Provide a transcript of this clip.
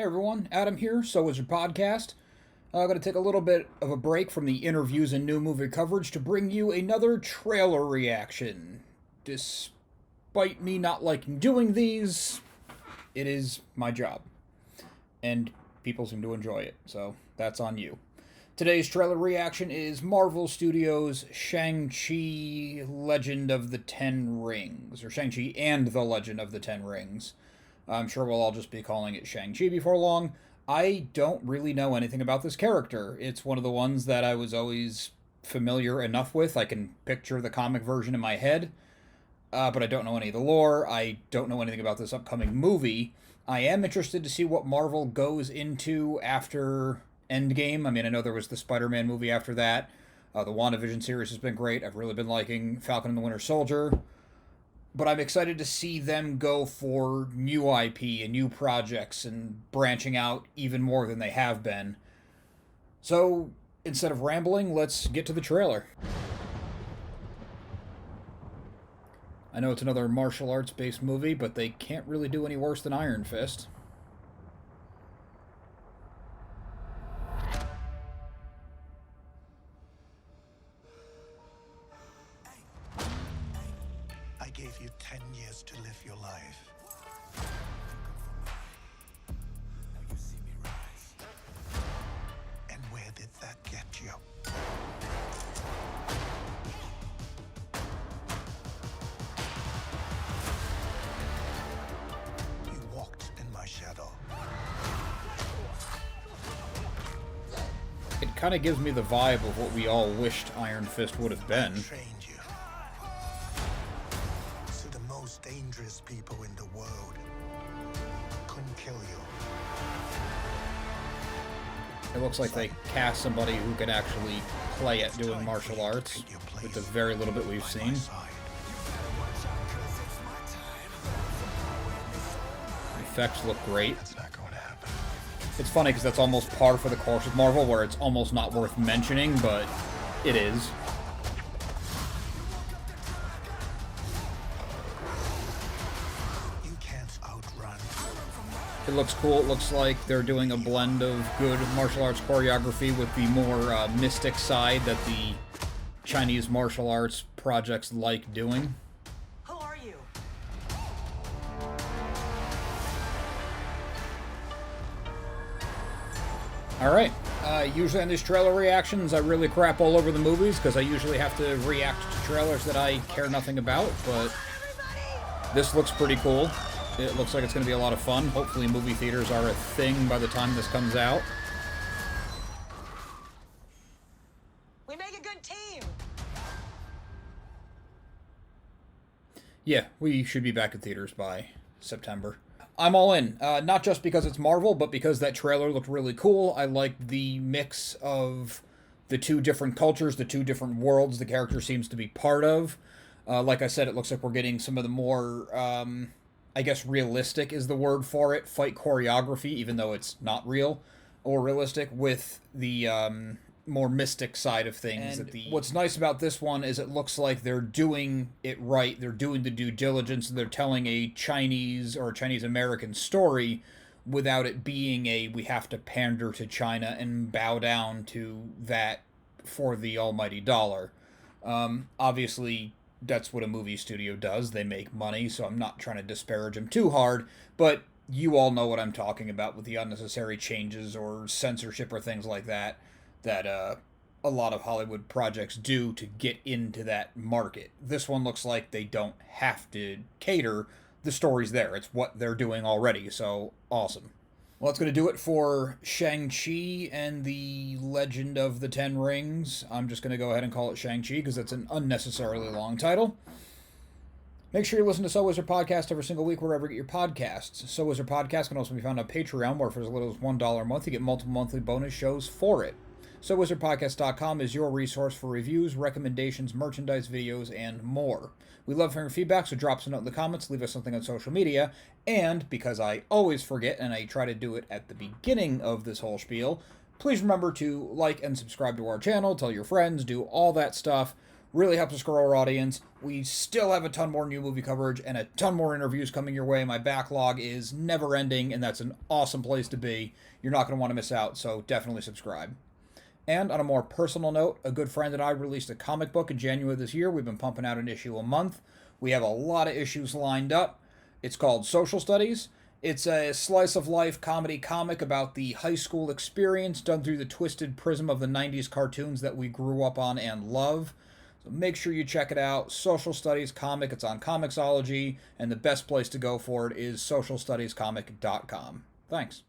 everyone, Adam here, So Is Your Podcast. I'm going to take a little bit of a break from the interviews and new movie coverage to bring you another trailer reaction. Despite me not liking doing these, it is my job. And people seem to enjoy it, so that's on you. Today's trailer reaction is Marvel Studios' Shang-Chi Legend of the Ten Rings, or Shang-Chi and the Legend of the Ten Rings. I'm sure we'll all just be calling it Shang-Chi before long. I don't really know anything about this character. It's one of the ones that I was always familiar enough with. I can picture the comic version in my head, but I don't know any of the lore. I don't know anything about this upcoming movie. I am interested to see what Marvel goes into after Endgame. I mean, I know there was the Spider-Man movie after that. The WandaVision series has been great. I've really been liking Falcon and the Winter Soldier. But I'm excited to see them go for new IP and new projects and branching out even more than they have been. So, instead of rambling, let's get to the trailer. I know it's another martial arts-based movie, but they can't really do any worse than Iron Fist. I gave you 10 years to live your life. Now you see me rise. And where did that get you? You walked in my shadow. It kind of gives me the vibe of what we all wished Iron Fist would have been. Trained you. So the most dangerous people in the world couldn't kill you. It looks like they cast somebody who can actually play at doing martial arts, with the very little bit we've seen. The effects look great. That's not going to happen. It's funny because that's almost par for the course with Marvel, where it's almost not worth mentioning, but it is. You can't outrun. It looks cool. It looks like they're doing a blend of good martial arts choreography with the more mystic side that the Chinese martial arts projects like doing. Who are you? Alright, usually on these trailer reactions I really crap all over the movies because I usually have to react to trailers that I care nothing about, but this looks pretty cool. It looks like it's going to be a lot of fun. Hopefully movie theaters are a thing by the time this comes out. We make a good team. Yeah, we should be back in theaters by September. I'm all in. Not just because it's Marvel, but because that trailer looked really cool. I liked the mix of the two different cultures, the two different worlds the character seems to be part of. Like I said, it looks like we're getting some of the more, I guess realistic is the word for it, fight choreography, even though it's not real or realistic, with the more mystic side of things. And what's nice about this one is it looks like they're doing it right. They're doing the due diligence, and they're telling a Chinese or Chinese-American story without it being a we have to pander to China and bow down to that for the almighty dollar. Obviously, that's what a movie studio does. They make money, so I'm not trying to disparage them too hard, but you all know what I'm talking about with the unnecessary changes or censorship or things like that a lot of Hollywood projects do to get into that market. This one looks like they don't have to cater. The story's there. It's what they're doing already, so awesome. Well, that's going to do it for Shang-Chi and the Legend of the Ten Rings. I'm just going to go ahead and call it Shang-Chi because that's an unnecessarily long title. Make sure you listen to So Is Your Podcast every single week wherever you get your podcasts. So Is Your Podcast can also be found on Patreon, where for as little as $1 a month, you get multiple monthly bonus shows for it. SoWizardPodcast.com is your resource for reviews, recommendations, merchandise, videos, and more. We love hearing feedback, so drop us a note in the comments, leave us something on social media, and because I always forget, and I try to do it at the beginning of this whole spiel, please remember to like and subscribe to our channel, tell your friends, do all that stuff. Really helps us grow our audience. We still have a ton more new movie coverage and a ton more interviews coming your way. My backlog is never ending, and that's an awesome place to be. You're not going to want to miss out, so definitely subscribe. And on a more personal note, a good friend and I released a comic book in January this year. We've been pumping out an issue a month. We have a lot of issues lined up. It's called Social Studies. It's a slice of life comedy comic about the high school experience done through the twisted prism of the 90s cartoons that we grew up on and love. So make sure you check it out. Social Studies comic. It's on Comixology, and the best place to go for it is socialstudiescomic.com. Thanks.